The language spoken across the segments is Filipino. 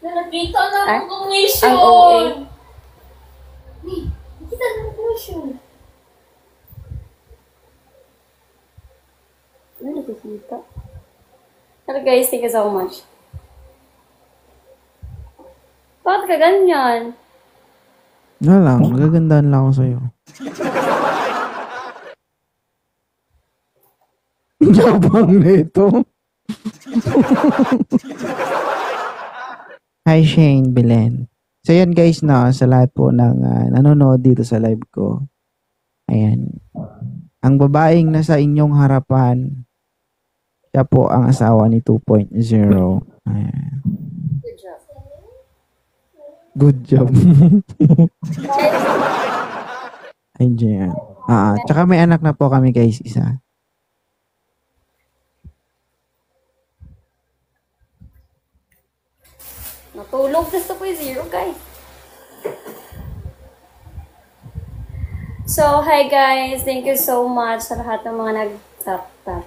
Nakita na ang commission. Ang OA. Nakita na ang commission. Ano nakikita? Hello guys, thank you so much. Bakit ka ganyan? Nga lang, magagandaan lang ako sa'yo. Yabang nito. Hi Shane, Belen. So yan guys na sa lahat po ng nanonood dito sa live ko. Ayan. Ang babaeng nasa inyong harapan, siya po ang asawa ni 2.0. Ayan. Good job. Good job. Ay, Jan. Tsaka may anak na po kami guys, isa. Natulog na 2.0 guys. So, hi guys. Thank you so much sa lahat ng mga nag-tap-tap.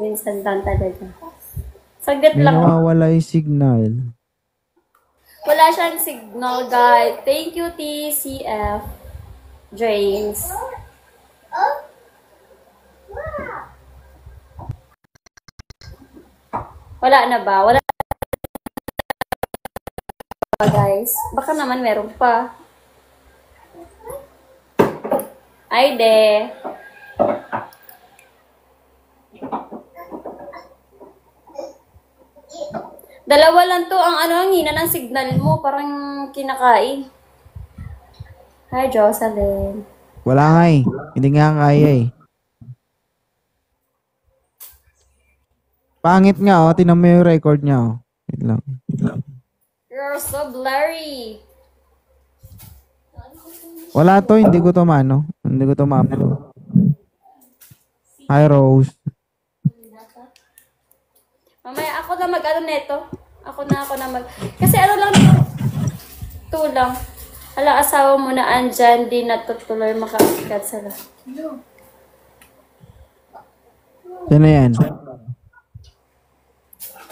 Minsan lang talaga. Saglit May lang. nawawala yung signal. Wala siyang signal, guys. Thank you, TCF. James. Wala na ba? Wala na ba, guys? Baka naman meron pa. Ay, de. Dalawa lang to ang ang hina ng signal mo. Parang kinakain. Hi, Jocelyn. Wala nga eh. Hindi nga kaya eh. Pangit nga oh. Tinan mo yung record niya oh. Wait lang. You're so blurry. Wala to. Hindi ko to maano. Hindi ko to ma-upload. Hi, Rose. Mamaya ako na mag-ano neto. Ako na mag... Kasi ano lang, ito lang. Hala, asawa mo na andyan, di natutuloy makakagat sila. Sino yan?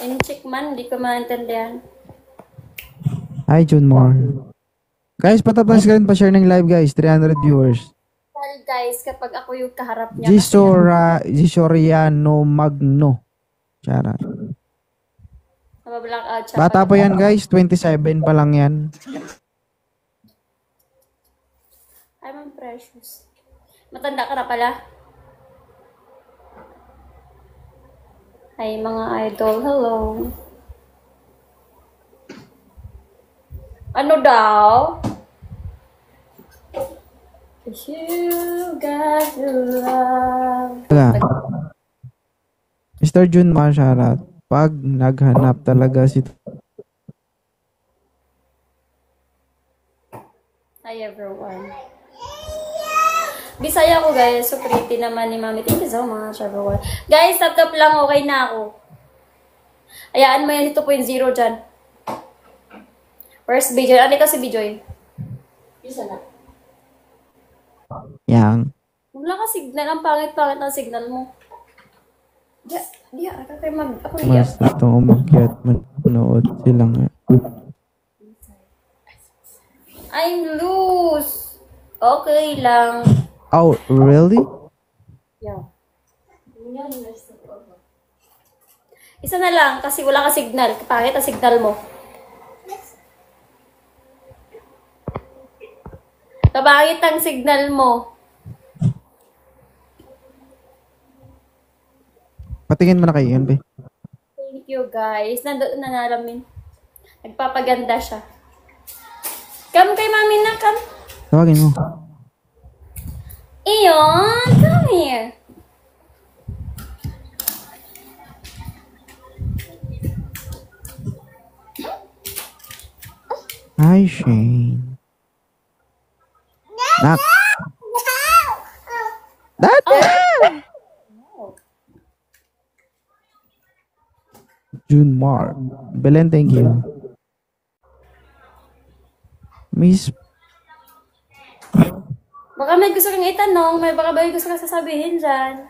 In-check man, di ko maintindihan. Hi, Junmore. Guys, patapos ka rin pa-share ng live guys. 300 viewers. Well, guys, kapag ako yung kaharap niya... Gisoriano Magno. Charot. Black out siya. Bata pa yan guys. 27 pa lang yan. I'm precious. Matanda ka na pala. Hi mga idol, hello. Ano daw? You got to love. Mr. Junmar, shoutout. Pag naghanap talaga si... Hi everyone. Bisaya ko guys. So pretty naman ni Mami. Thank you so much everyone. Guys, tap-tap lang. Okay na ako. Ayaan mo yan 2.0 dyan. Where's Bijoy? Ano ito si Bijoy? Isa na. Yang. Wala ka signal. Ang pangit-pangit ng signal mo. Di, ako kayo mag... Ako Mas ito umakyat. Manood silang... I'm loose. Okay lang. Oh, really? Yeah. Isa na lang kasi wala ka signal. Pangit ang signal mo. Kapangit ang signal mo. Patingin mo na kayo yun, be. Thank you, guys. Nandoon na nalamin. Nagpapaganda siya. Come kay Mami na, come. Tawagin mo. Iyon, come here. Hi, Shane. Nak. Dad! Junmar. Belen, thank you. Miss... Baka may gusto kang itanong, baka may gusto kang sasabihin dyan.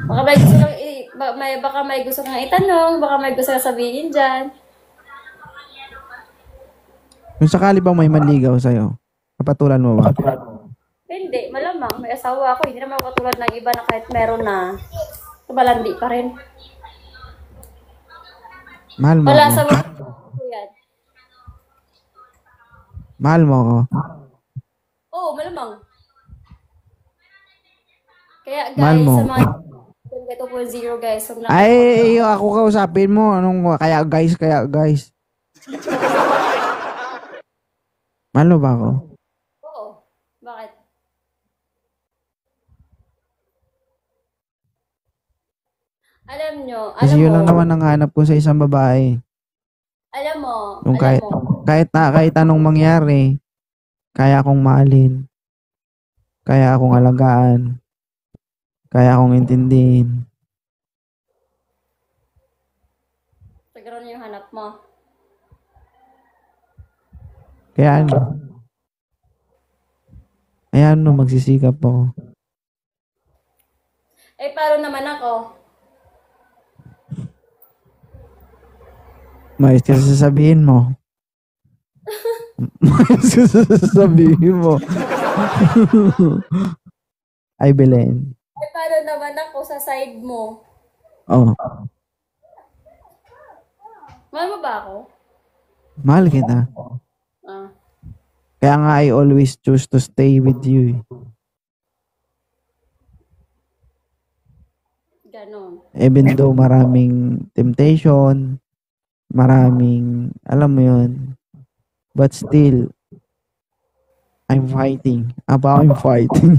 Baka may gusto kang baka may gusto kang itanong, baka may gusto kang sabihin dyan. Kung sakali bang may manligaw sa'yo, kapatulan mo ba? Hindi, malamang. May asawa ako. Hindi naman ako katulad ng iba na kahit meron na, malandi pa rin. Mahal mo Wala ako. sa mga ko yan. Mahal mo ako. Oo, malamang. Kaya Mahal guys, mo. sa mga 2.0 guys, huwag na Ay, ako kausapin mo. Anong, kaya guys. Mahal mo ba ako? Oo. Bakit? Alam Kasi yun lang mo, naman ang hanap ko sa isang babae. alam mo, Yung alam mo. kahit anong mangyari, kaya akong mahalin. Kaya akong alagaan. Kaya akong intindihin. Sa gano'n yung hanap mo. Kaya ano? Ayan no, magsisikap ako. Eh, paano naman ako? Mais kasi sasabihin mo. Mais kasi sasabihin mo. Ay, Belen. Eh, paano naman ako sa side mo? Oh, Mahal mo ba ako? mahal kita. Ah. Kaya nga I always choose to stay with you. Ganon. Even though maraming temptation, maraming, alam mo yun, but still, I'm fighting. I'm fighting.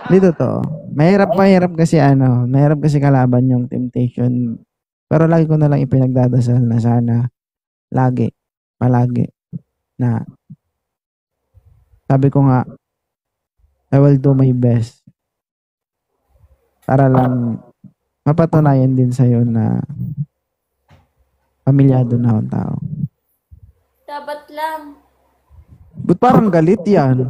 Dito to. Mahirap kasi mahirap kasi kalaban yung temptation. Pero lagi ko na lang ipinagdadasal na sana, palagi, na, sabi ko nga, I will do my best. Para lang, mapatunayan din sa'yo na, pamilyado na akong tao. Dapat lang. Ba't parang galit yan?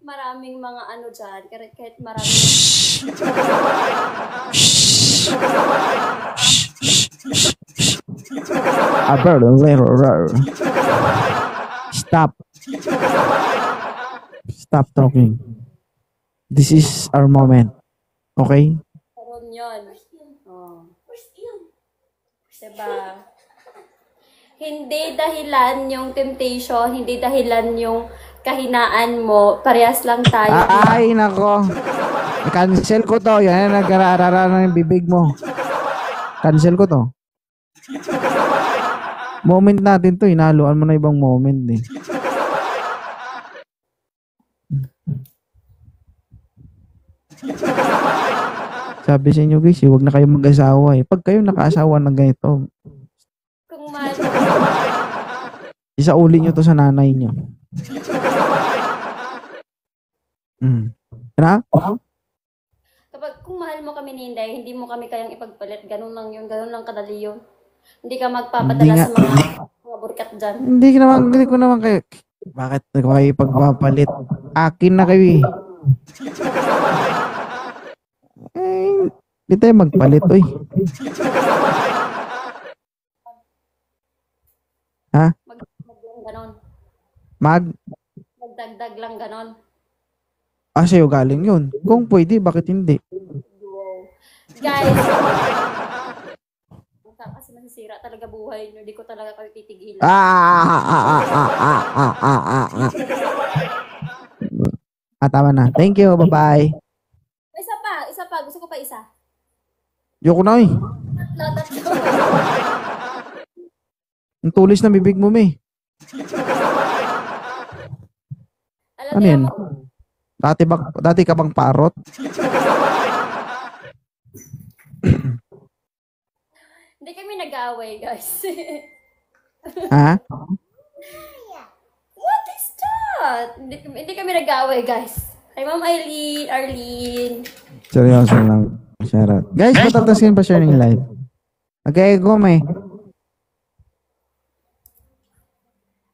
Maraming mga ano dyan. Kahit maraming... Stop. Stop talking. This is our moment. Okay? Karoon yun. Oh. Diba? Hindi dahilan yung temptation, hindi dahilan yung kahinaan mo. Parehas lang tayo. Ay, nako. Cancel ko to. Yan, nag-arara ng bibig mo. Cancel ko to. Moment natin to. Inahaluan mo na ibang moment eh. Sabi sa inyo guys, huwag na kayo mag-asawa eh. Pag kayo naka-asawa ng ganito, Kung mahal isauli nyo to sa nanay nyo. Na? kung mahal mo kami ni Inday, hindi mo kami kayang ipagpalit. Ganun lang yun. Ganun lang kadali yun. Hindi ka magpapadala Hindi nga. sa mga burkat dyan. Hindi ko naman kayo. Bakit kayo ipagpapalit? Akin na kayo eh. Hindi tayo magpalit, oy. Ha? Magdagdag lang ganon. Magdagdag lang ganon. Sa'yo galing yun. Kung pwede, bakit hindi? Guys, kasi masisira talaga buhay nyo. Di ko talaga kayo titigilan. Tama na. Thank you. Bye-bye. Isa pa. Gusto ko pa isa. Yoko na eh. Tatlo. Ang tulis na bibig mo, may. Alam Ano niyo yan? Dati ka bang parot? Hindi kami nag-aaway, guys. Ha? What is that? Hindi kami nag-aaway, guys. Hi, Ma'am Arlene. Seryoso lang. Shoutout. Guys, patataskin pa sharing live. Nag-e-echo, may.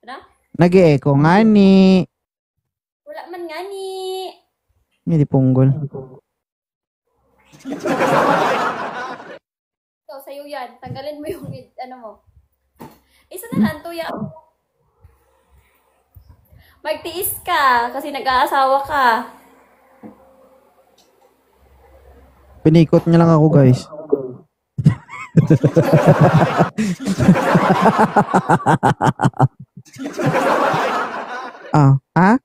Ano? Nag-e-echo nga ni. Wala Hindi punggol. So, sa'yo yan. Tanggalin mo yung, ano mo. Isa na lang, tuya. Magtiis ka, kasi nag-aasawa ka. Pinikot niya lang ako, guys. Ha?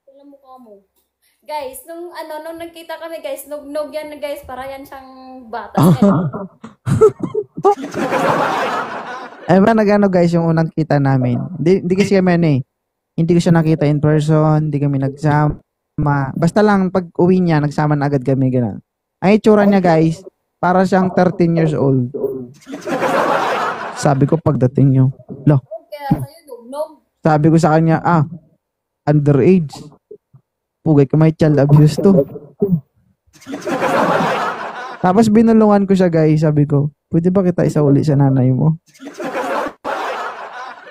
Tingnan mukha mo. Guys, nung nagkita kami, guys, nog yan na, guys, para yan siyang bata. Ay ba nagano guys yung unang kita namin. Hindi kasi kami hindi ko siya nakita in person, hindi kami nagsama. Basta lang pag uwi niya, nagsama na agad kami gano'n. Ang itsura niya guys, para siyang 13 years old. Sabi ko pagdating niyo, Kaya sa'yo, nog. sabi ko sa kanya, underage. Pugay ka may child abuse to. Tapos binulungan ko siya guys, sabi ko, pwede ba kita isauli sa nanay mo?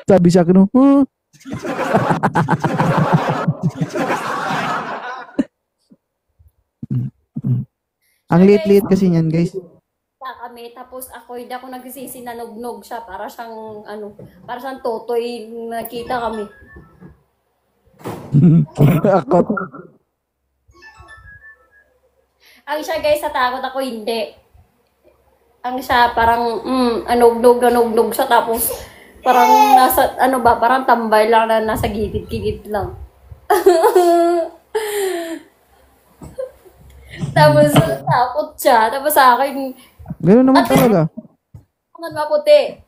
Sabi siya akin, Ang liit-liit kasi niyan guys. Kami, tapos hindi ako nagsisisi na nog siya, para siyang totoy, nakita kami. Ako. Ang siya guys, natakot ako, hindi. Ang siya, parang, nog siya, tapos, parang parang tambay lang na nasa gigit-gigit lang. Tapos, takot siya. Tapos sa akin, Gano'n naman talaga. ang maputi.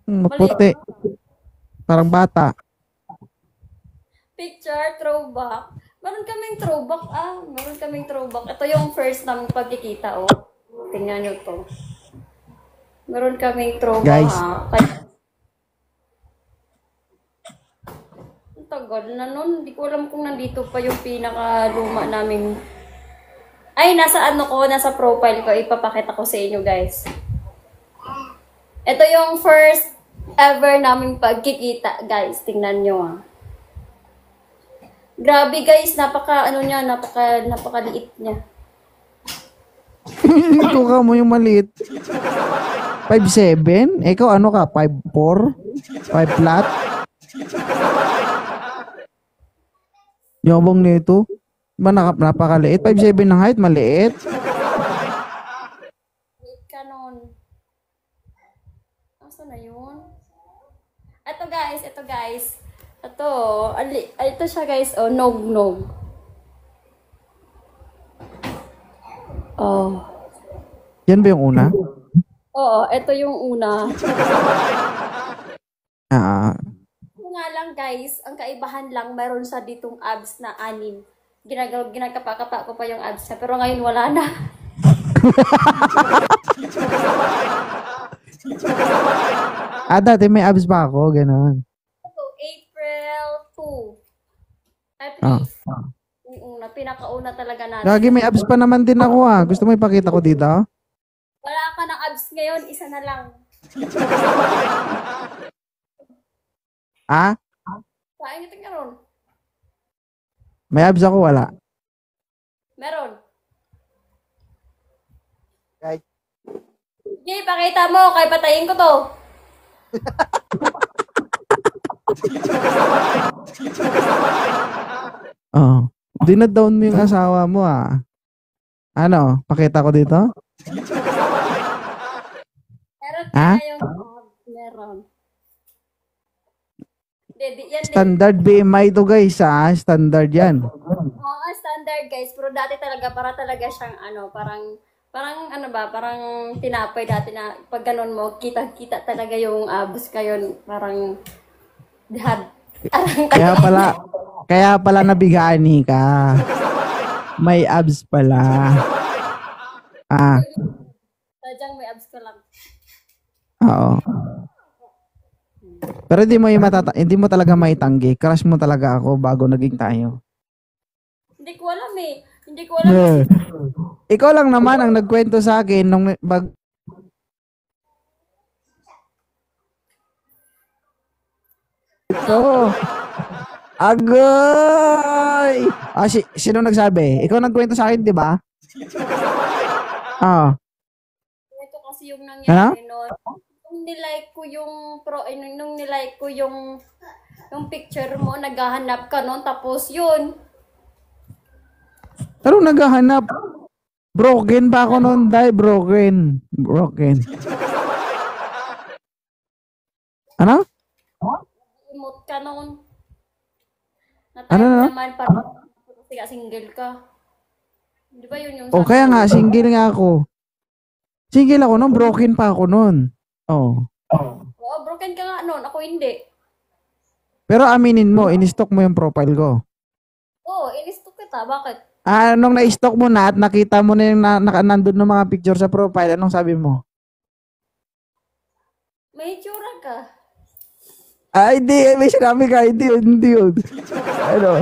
Maputi. Parang bata. Picture, throwback. Meron kaming throwback. Ito yung first namin pagkikita, oh. Tingnan nyo to. Meron kaming throwback, Guys. Ang tagal na nun. Hindi ko alam kung nandito pa yung pinaka-luma namin. Ay, nasa profile ko. Ipapakita ko sa inyo, guys. Ito yung first ever namin pagkikita, guys. Tingnan nyo, Grabe, guys. Napakaliit niya. Ikaw ka mo yung maliit. 5'7"? Ikaw ano ka? 5'4"? 5 flat? Yabang nito. Ba napakaliit? 5'7" ng height? Maliit? Liit ka nun. Asa na yun? Ito guys. Ito siya guys. Oh, nog. Oh. Yan ba yung una? Oo, ito yung una. Ito nga lang guys, ang kaibahan lang, mayroon sa ditong abs na 6. Ginagkapa-kapa ko pa yung abs niya, pero ngayon wala na. Dati may abs pa ako, gano'n. Ito, April 2. April. Yung una, pinakauna talaga natin. Gagi, may abs pa naman din ako Gusto mo ipakita ko dito? Wala ka ng abs ngayon, isa na lang. Saan ito nga ron? May abs ako, wala. Meron. Right. Sige, pakita mo, kaya patayin ko to. Dinadown mo yung asawa mo Ano, pakita ko dito? Meron tayong meron. Yan Standard BMI to guys Standard yan. Oo, standard guys. Pero dati talaga, para talaga siyang parang tinapay dati na pag ganun mo, kita talaga yung abs kayo, parang dihad. Kaya pala nabigani ka. May abs pala. Sadyang may abs ka lang. Oo. Pero hindi mo talaga maitanggi. Crush mo talaga ako bago naging tayo. Hindi ko alam kasi Ikaw lang naman ang nagkwento sa akin nung Agoy! Sino nagsabi? Ikaw nagkwento sa akin, di ba? Ah, Ito kasi yung ano? nangyari noon. Nung nilike ko yung nung nilike ko yung picture mo, naghahanap ka noon, tapos yun. Anong naghahanap? Broken pa ako noon, dahil broken. Broken. Ano? Emote ka noon. Ano Na-type na? naman para kasi ka single ka. Di ba yun yung O sabi kaya mo? nga, single nga ako. Single ako noon, broken pa ako noon. Oh. Oo, broken ka nga noon. Ako hindi. Pero aminin mo, in-stock mo yung profile ko. Oo, inistok kita. Bakit? Nung na-stock mo na at nakita mo na yung nandun ng mga picture sa profile, anong sabi mo? May itsura ka. Hindi. May sinabi ka. Hindi yun. Ano?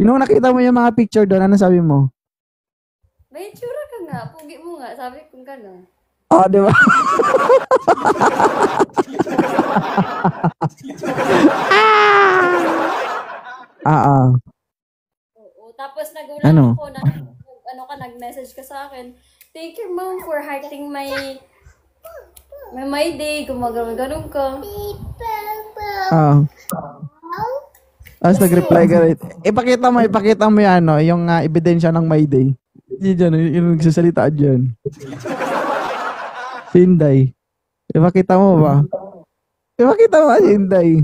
Nung nakita mo yung mga picture doon, anong sabi mo? May itsura ka nga. Pugi mo nga. Sabi ko gano'n. Oh, di ba? Ah. Oo. Tapos nagulat Ano? ako na nag-message ka sa akin. Thank you, mom, for hearting my day. Gumagano ka. Ah. Tapos nag-reply ka rin. Ipakita mo yan, no? Yung ebidensya ng My Day. Hindi dyan, yung nagsasalita dyan. Sinday. Ipakita mo ba? Ipakita mo ba, Sinday?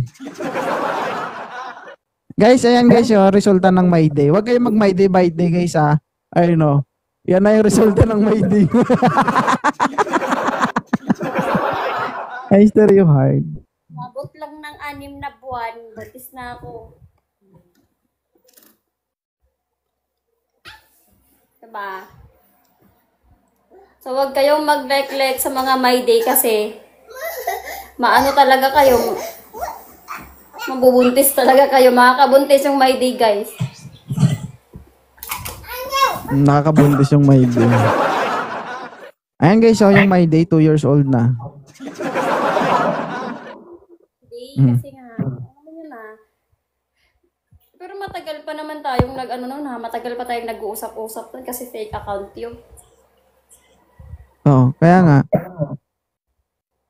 Guys, ayan guys, yung resulta ng My Day. Huwag kayong mag-My Day by day, guys, ha? Ayun, no? Yan na yung resulta ng My Day. Ay, stereo hard. Mabot lang ng 6 na buwan. Batis na ako. Diba? So, wag kayong mag-like sa mga My Day kasi maano talaga kayo. Mabubuntis talaga kayo. Makakabuntis yung My Day, guys. Nakakabuntis yung My Day. Ayan guys, so yung My Day, 2 years old na. Kasi nga, ano yun na. Pero matagal pa naman tayong matagal pa tayong nag-uusap-usap nun kasi fake account yun. Oo, kaya nga.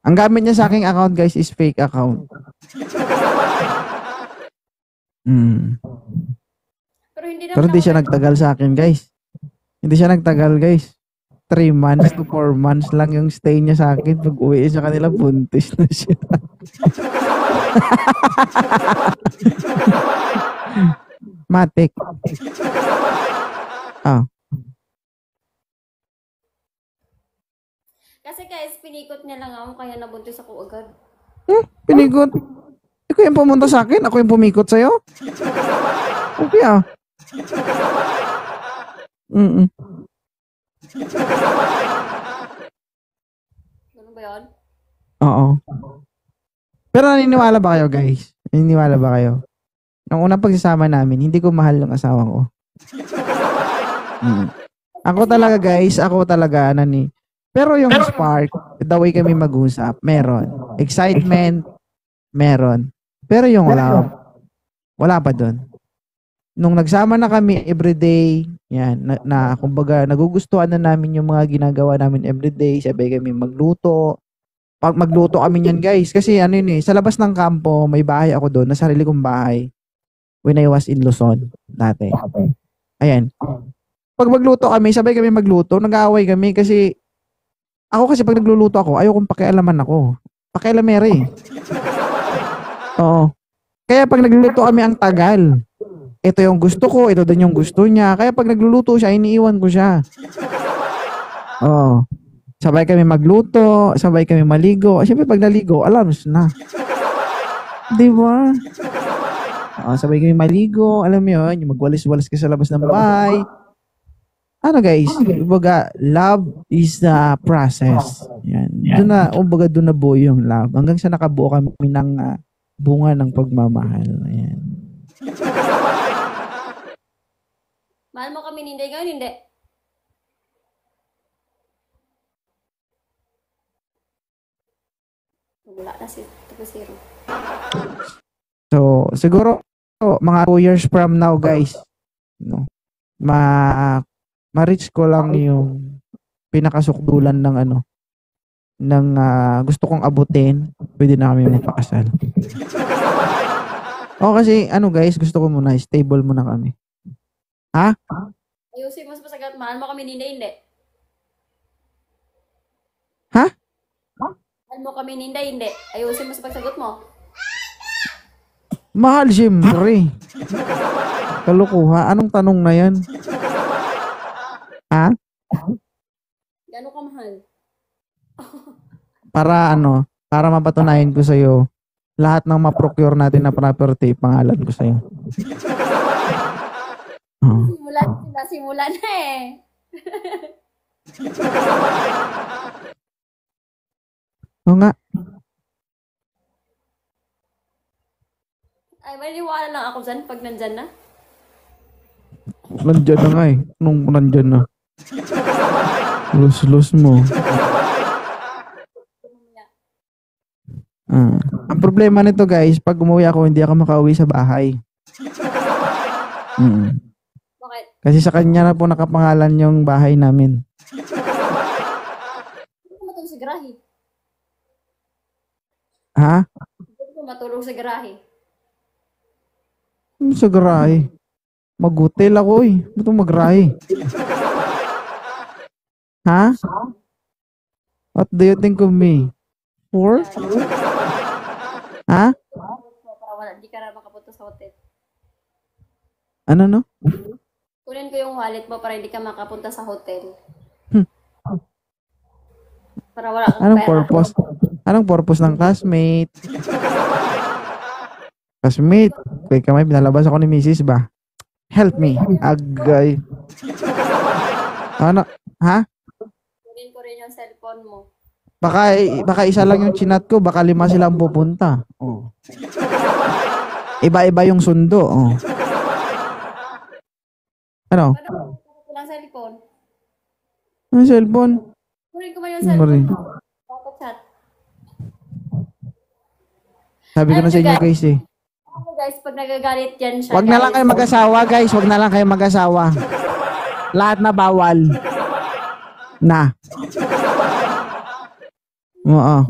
Ang gamit niya sa aking account guys is fake account. Pero hindi siya nagtagal sa akin guys. Hindi siya nagtagal guys. 3 months to 4 months lang yung stay niya sa akin. Pag uwi sa kanila, buntis na siya. Matik. Kasi guys, pinikot niya lang ako kaya nabuntis ako agad. Pinikot. Ikaw yung pumunta sa akin, ako yung pumikot sa'yo. Okay Ganun ba yun? Oo. Pero naniniwala ba kayo guys? Naniniwala ba kayo? Nung unang pagsasama namin, hindi ko mahal yung asawa ko. Ako talaga, nani. Pero yung spark, the way kami mag-usap, meron. Excitement, meron. Pero yung love, wala pa dun. Nung nagsama na kami everyday, yan, kumbaga, nagugustuhan na namin yung mga ginagawa namin everyday, sabay kami magluto. Pag magluto kami niyan guys, kasi sa labas ng kampo, may bahay ako doon, na sarili kong bahay. When I was in Luzon, dati. Ayan. Pag magluto kami, sabay kami magluto, nag-aaway kami kasi pag nagluluto ako, ayokong pakialaman ako. Pakialamere eh. Oo. Kaya pag nagluluto kami ang tagal, ito yung gusto ko, ito din yung gusto niya. Kaya pag nagluluto siya, iniiwan ko siya. Oo. Sabay kami magluto, sabay kami maligo. Siyempre pag naligo, alarms na. Di ba? Sabay kami maligo, alam mo yun, yung magwalis-walis ka sa labas ng bahay. Guys, kumbaga, love is the process. Yan. Doon na buo yung love. Hanggang sa nakabuo kami ng bunga ng pagmamahal. Ayan. Mahal mo kami, hindi ngayon, hindi. Wala na si 0. So, siguro mga 2 years from now, guys, no, ma-reach ko lang yung pinakasukdulan ng ano, ng gusto kong abutin, pwede na kami magpakasal. Kasi ano guys, gusto ko muna, stable muna kami. Ha? Ayusin mo sa pasagat, mahal mo kami hindi. Ha? Mahal mo kami hindi. Ayusin mo sa pagsagot mo. Mahal, siyempre. Kalukuha. Anong tanong na yan? Ha? Gano'n ka mahal? Para mapatunayan ko sa'yo, lahat ng ma-procure natin na property, pangalan ko sa'yo. Simula na eh. Oo nga. Ay, maniwala lang ako dyan pag nandyan na. Nandyan na nga eh. Nung nandyan na. Lus mo. Ang problema nito guys, pag umuwi ako, hindi ako makauwi sa bahay. Bakit? Kasi sa kanya na po nakapangalan yung bahay namin. Hindi ko matulog sa garahe. Ha? Hindi ko matulog sa garahe. Sa garahe. Mag-hotel ako eh. Ba't magrahe? Ha? What do you think of me? Poor? Ha? Para wala, di ka na makapunta sa hotel. Ano no? Kunin ko yung wallet mo para hindi ka makapunta sa hotel. Para wala kang Anong pera. purpose? Anong purpose ng classmate? Classmate? Kaya kamay, pinalabas ako ni Mrs. ba? Help me. Agay. Ano? Ha? Kunin ko rin yung cellphone mo. Baka isa lang yung chinat ko, baka 5 silang pupunta. Oh. Iba-iba yung sundo. Oh. Ano? Paano ko lang cellphone? Ano cellphone? Kunin ko ba yung cellphone mo? Bakit chat? Sabi ko na sa inyo guys eh. Ako guys, pag nagagalit yan siya, Wag na lang kayo mag-asawa guys. Wag na lang kayo mag-asawa. Lahat na bawal. Na. Oo.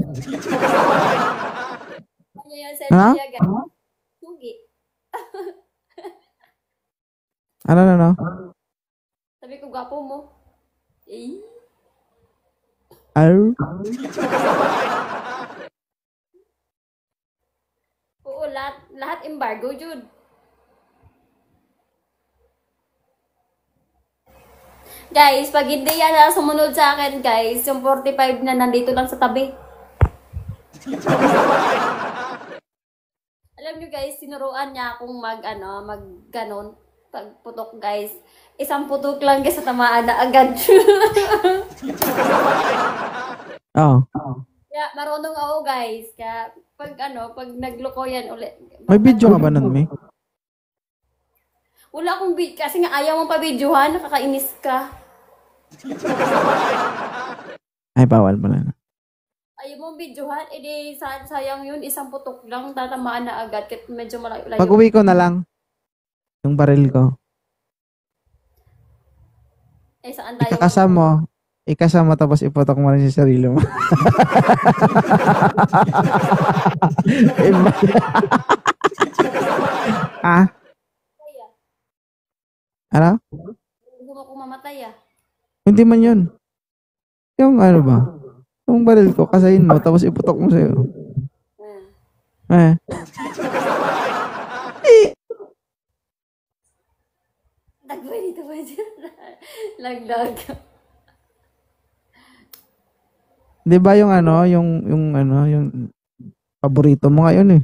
Ano yung cellphone niya guys? Sugi. Ano? Sabi ko, gwapo mo. Eh? Ar? Oo, lahat embargo, Jude. Guys, pag hindi yan sumunod sa akin, guys, yung 45 na nandito lang sa tabi. Alam nyo guys, sinuruan niya akong mag-ganon. Pag putok guys, isang putok lang guys sa tamaan na agad. Oo. Kaya marunong ako guys. Kaya pag nagloko yan ulit. May video ka ba nun, May? Wala akong video. Kasi nga ayaw mong pa-videohan. Nakakainis ka. Ay, bawal pala. Ayaw mong videohan. Eh di sayang yun. Isang putok lang. Tatamaan na agad. Kahit medyo malayo. Pag uwi ko na lang, yung baril ko, Eh saan tayo? ikasama tapos iputok mo rin sa sarili mo. Ah? Ano? Gusto mo kong mamatay ah. Hindi man yun. Yung ano ba? Yung baril ko, kasayin mo, tapos iputok mo sa'yo. Dagway dito ba dyan? Laglag. Di ba yung yung paborito mo ngayon eh.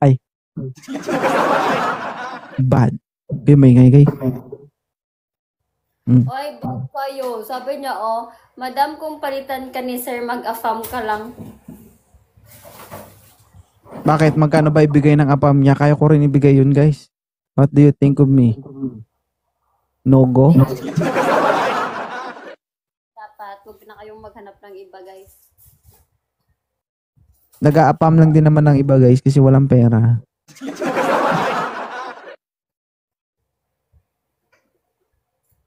Ay. Bad. Okay, may ngay. Oy, bad kayo. Sabi niya, Madam, kung palitan ka ni Sir, mag-affam ka lang. Bakit? Magkano ba ibigay ng apam niya? Kaya ko rin ibigay yun, guys. What do you think of me? No-go? Dapat, huwag na kayong maghanap ng iba, guys. Nag-a-appam lang din naman ng iba guys kasi walang pera.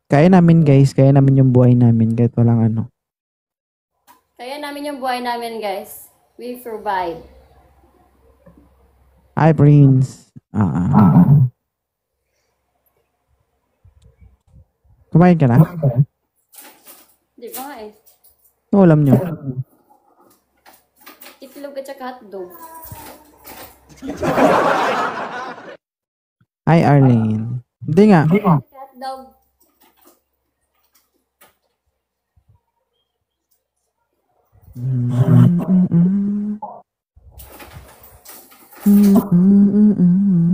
Kaya namin guys, kaya namin yung buhay namin kahit walang ano. Kaya namin yung buhay namin, guys. We provide. Hi, Prince. Kumain ka na? Di ba nga eh? Ano alam nyo? Itlog at saka hotdog. Hi, Arlene. Hindi nga. Hotdog.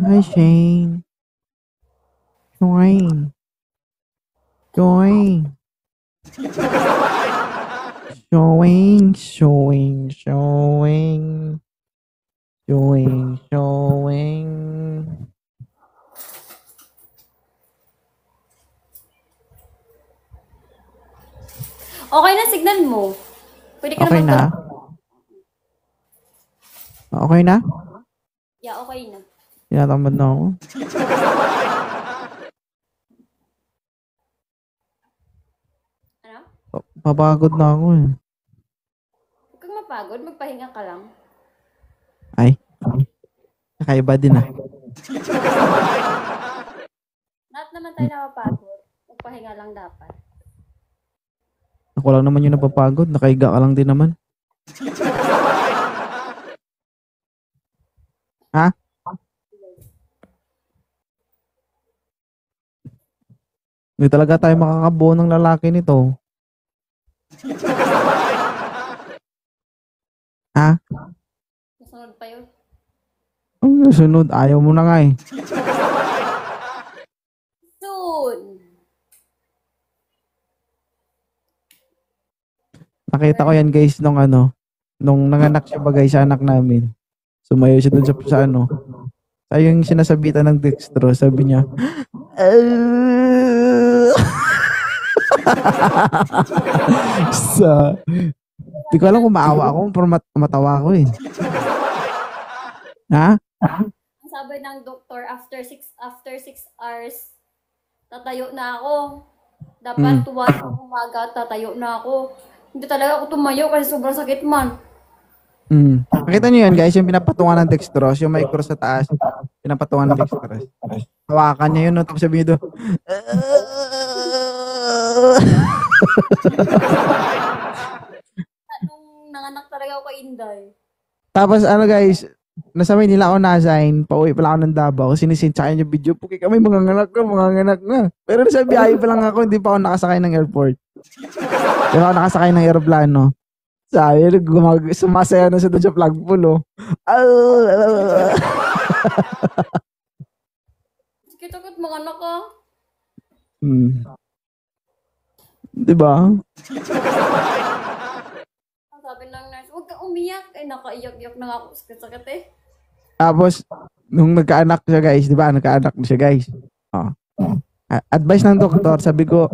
Hi, Shane. Join. Join. Showing, showing, showing. Showing, showing. Okay na signal mo. Pwede ka Okay na? Okay na? Yeah, okay na. Tinatamad na ako. Ano? Papagod na ako eh. Huwag kang mapagod. Magpahinga ka lang. Ay. Nakaiba din ah. Lahat naman tayo napapagod. Magpahinga lang dapat. Ako lang naman yung napapagod. Nakaiga ka lang din naman. Ha? Hindi talaga tayo makakabuo ng lalaki nito. Ha? Nasunod pa yun. Ang sunod, ayaw mo na nga eh. Soon! Nakita ko yan guys nung nung nanganak siya bagay sa anak namin. Sumayo siya dun sa ano. Tayo yung sinasabitan ng dextro, sabi niya, di ko alam kung maawa ako, pero matawa ako eh. Ha? Ang sabi ng doktor, after 6 hours, tatayo na ako. Dapat tuwan ng umaga, tatayo na ako. Hindi talaga ako tumayo kasi sobrang sakit man. Nakita niyo yan guys, yung pinapatungan ng dextrose, yung may cross sa taas, pinapatungan ng dextrose. Hawakan niya yun, no? Tapos sabihin doon, Nung nanganak talaga ako kay Inday. tapos guys, nasa Maynila ako na-assign, pauwi pala ako ng Davao, sinisend sa akin yung video, puki kami mga nganak na. Pero nasa biyahe pa lang ako, hindi pa ako nakasakay ng airport. Hindi pa ako nakasakay ng aeroplano. Sabi, sumasaya na siya doon sa flagpole, oh. Sakit mga anak ka. Diba? Ang sabi ng nurse, huwag kang umiyak. Ay, nakaiyak-iyak na nga ako. Sakit-sakit eh. Tapos, nung nagkaanak siya guys, di ba? Nagkaanak na siya guys. Oh. Advice ng doktor, sabi ko,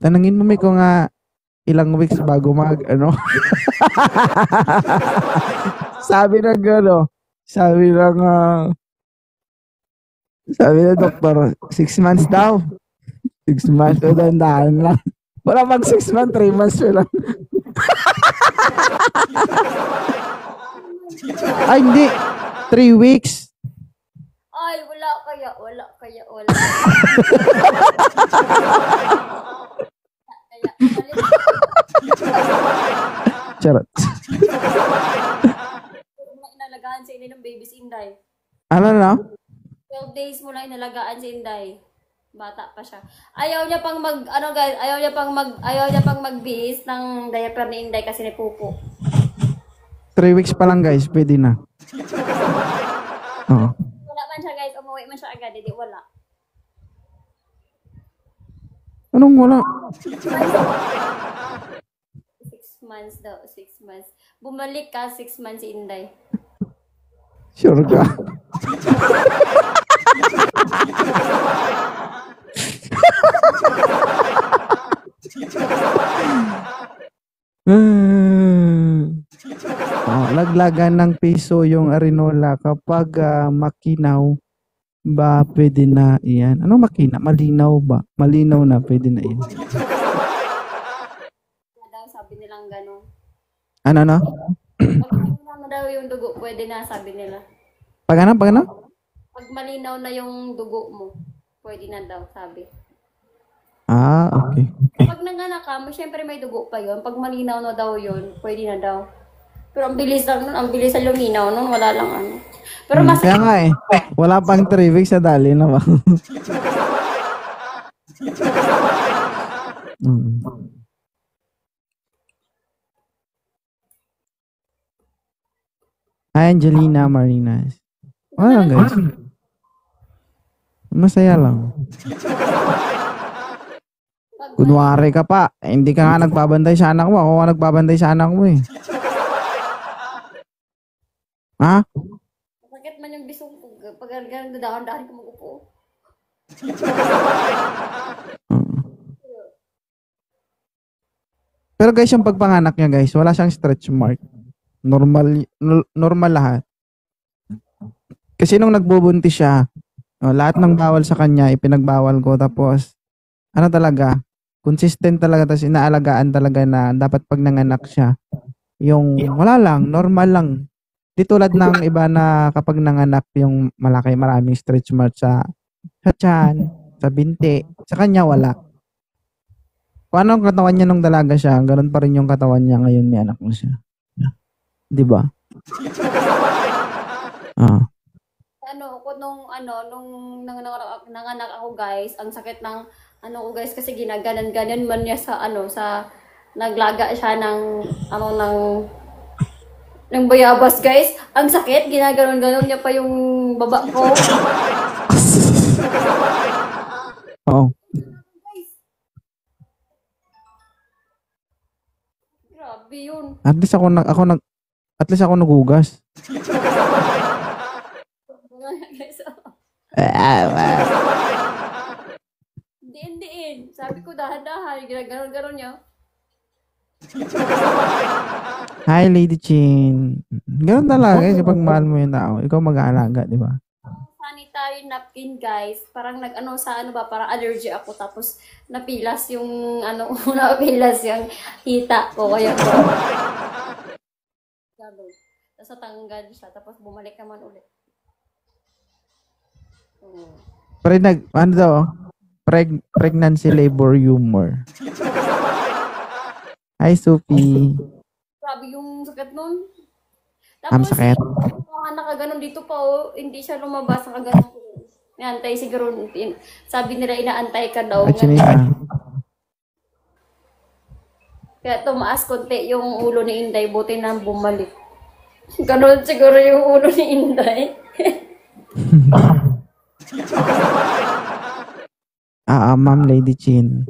tanungin mo may ko nga ilang weeks bago sabi ng doktor, 6 months daw. 6 months, o dandahan lang. Wala pang 6 months, 3 months lang. Ay, hindi. 3 weeks. Ay, wala kaya. Charot. Inalagaan si Inday ng babies Inday. Ano na? 12 days mo lang inalagaan si Inday. Bata pa siya. Ayaw niya pang magbihis ng diaper ni Inday kasi ni Pupo. 3 weeks pa lang guys, pwede na. Oo. Wala man siya guys, umuwi man siya agad, hindi wala. Anong wala? 6 months daw, 6 months. Bumalik ka, 6 months si Inday. Sure ka? daglagan ng peso yung Arinola kapag makinaw ba pwede na iyan? Ano makina? Malinaw ba? Malinaw na pwede na iyan. Daw, sabi nilang gano'n. Ano no? Pag malinaw na daw yung dugo, pwede na, sabi nila. Pag ano? Pag ano? Pag malinaw na yung dugo mo, pwede na daw, sabi. Ah, okay. Pag nanganak ka, syempre may dugo pa yun. Pag malinaw na daw yun, pwede na daw. Pero ang bilis lang nun, ang bilis sa luminaw nun, wala lang ano. Pero mas Kaya nga eh. Wala pang 3 weeks sa dali na ba? Mm. Hi, Angelina Marinas. Wala lang, guys. Masaya lang. Kunwari ka pa. Hindi ka nga nagbabantay sa anak mo. Ako nga nagbabantay sa anak mo eh. Ha? sakit man yung bisong ko. Pag ganun, dahan-dahan ko mag-upo. Pero guys, yung pagpanganak niya guys, wala siyang stretch mark. Normal lahat. Kasi nung nagbubuntis siya, lahat ng bawal sa kanya, ipinagbawal ko. Tapos, ano talaga, consistent talaga. Tapos inaalagaan talaga na dapat pag nanganak siya, yung wala lang, normal lang. Di tulad ng iba na kapag nanganak yung malaki, maraming stretch mark sa tiyan, sa binti. Sa kanya wala. Kung ano ang katawan niya nung dalaga siya, ganun pa rin yung katawan niya ngayon may anak mo siya. Di ba? Ah. Nung nanganak ako guys, ang sakit ng ko guys kasi ginaganan-ganan man niya sa naglaga siya ng bayabas guys. Ang sakit, ginaganon-ganon niya pa yung baba ko. Oo. Grabe yun. At least ako nagugas. Hindi. Sabi ko dahan-dahan, ginaganon-ganon niya. Hi, Lady Chin. Ganun talaga kapag mahal mo yung tao. Ikaw mag-aalaga, di ba? Sanitary napkin, guys. Parang parang allergy ako. Tapos, napilas yung hita ko. Kaya ko. Tapos, natanggal siya. Tapos, bumalik naman ulit. Pregnancy labor humor. Hi, Sophie. Grabe yung sakit nun. Ang sakit. Nakaganon dito pa, hindi siya lumabas. Nakaganon. Inaantay siguro. Sabi nila, inaantay ka daw. Actually, Kaya tumaas konti yung ulo ni Inday. Buti na bumalik. Ganon siguro yung ulo ni Inday. Ma'am Lady Chin.